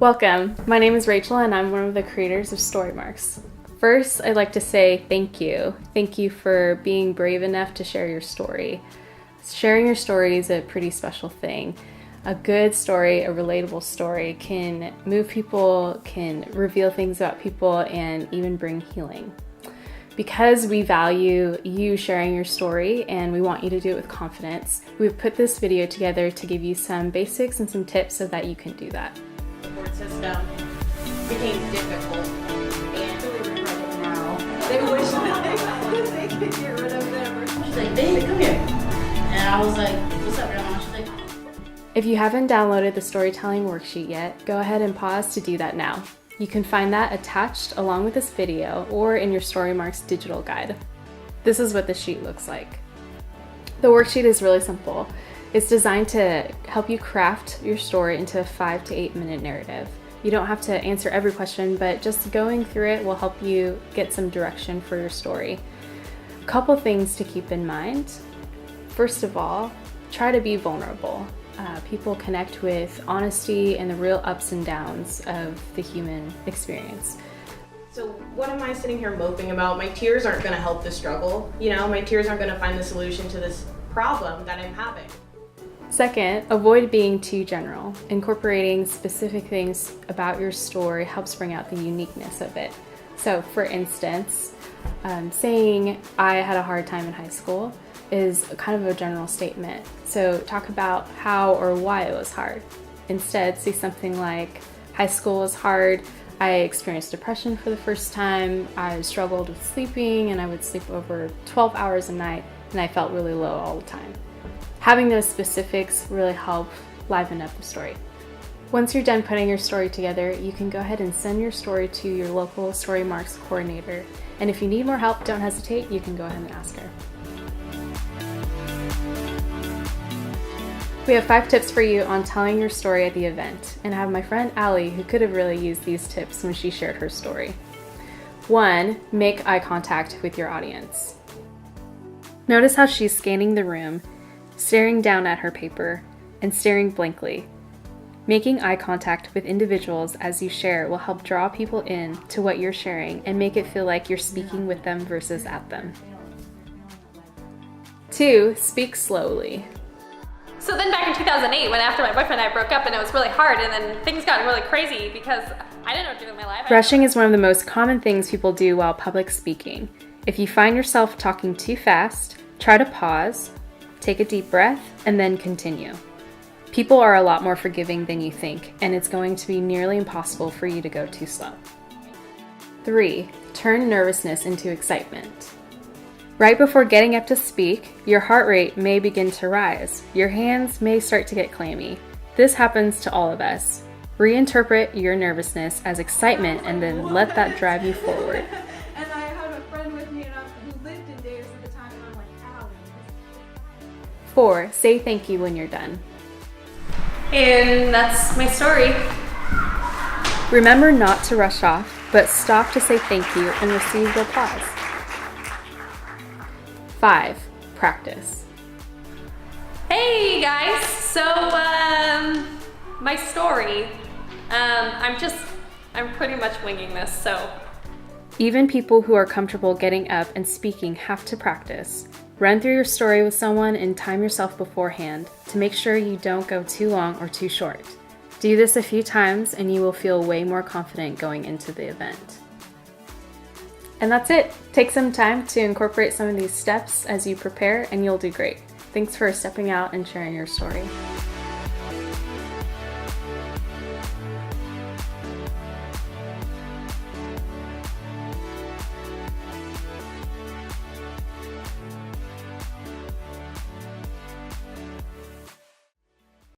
Welcome. My name is Rachel and I'm one of the creators of Storymarks. First, I'd like to say thank you. Thank you for being brave enough to share your story. Sharing your story is a pretty special thing. A good story, a relatable story, can move people, can reveal things about people, and even bring healing. Because we value you sharing your story and we want you to do it with confidence, we've put this video together to give you some basics and some tips so that you can do that. The board system became difficult and really regretful now. They wish that they could get rid of them. She's like, David, come here. And I was like, what's up, Grandma? She's like, if you haven't downloaded the Storytelling Worksheet yet, go ahead and pause to do that now. You can find that attached along with this video or in your Storymarks digital guide. This is what the sheet looks like. The worksheet is really simple. It's designed to help you craft your story into a 5 to 8 minute narrative. You don't have to answer every question, but just going through it will help you get some direction for your story. A couple things to keep in mind. First of all, try to be vulnerable. People connect with honesty and the real ups and downs of the human experience. so what am I sitting here moping about? My tears aren't going to help the struggle. You know, my tears aren't going to find the solution to this problem that I'm having. Saying, avoid being too general. Incorporating specific things about your story helps bring out the uniqueness of it. So for instance, saying I had a hard time in high school is kind of a general statement. So talk about how or why it was hard. Instead, say something like, high school was hard, I experienced depression for the first time, I struggled with sleeping, and I would sleep over 12 hours a night, and I felt really low all the time. Having those specifics really help liven up the story. Once you're done putting your story together, you can go ahead and send your story to your local Storymarks coordinator. And if you need more help, don't hesitate, you can go ahead and ask her. We have 5 tips for you on telling your story at the event, and I have my friend Allie who could have really used these tips when she shared her story. 1. Make eye contact with your audience. Notice how she's scanning the room, staring down at her paper, and staring blankly. Making eye contact with individuals as you share will help draw people in to what you're sharing and make it feel like you're speaking with them versus at them. 2. Speak slowly. So then back in 2008, when after my boyfriend and I broke up and it was really hard and then things got really crazy because I didn't know what to do with my life. Rushing is one of the most common things people do while public speaking. If you find yourself talking too fast, try to pause, take a deep breath, and then continue. People are a lot more forgiving than you think, and it's going to be nearly impossible for you to go too slow. 3. Turn nervousness into excitement. Right before getting up to speak, your heart rate may begin to rise. Your hands may start to get clammy. This happens to all of us. Reinterpret your nervousness as excitement and then let that drive you forward. And I had a friend with me who lived in Davis at the time, and I'm like, ow. 4. Say thank you when you're done. And that's my story. Remember not to rush off, but stop to say thank you and receive the applause. 5. Practice. Hey guys, so my story, I'm pretty much winging this, so. Even people who are comfortable getting up and speaking have to practice. Run through your story with someone and time yourself beforehand to make sure you don't go too long or too short. Do this a few times and you will feel way more confident going into the event. And that's it. Take some time to incorporate some of these steps as you prepare and you'll do great. Thanks for stepping out and sharing your story.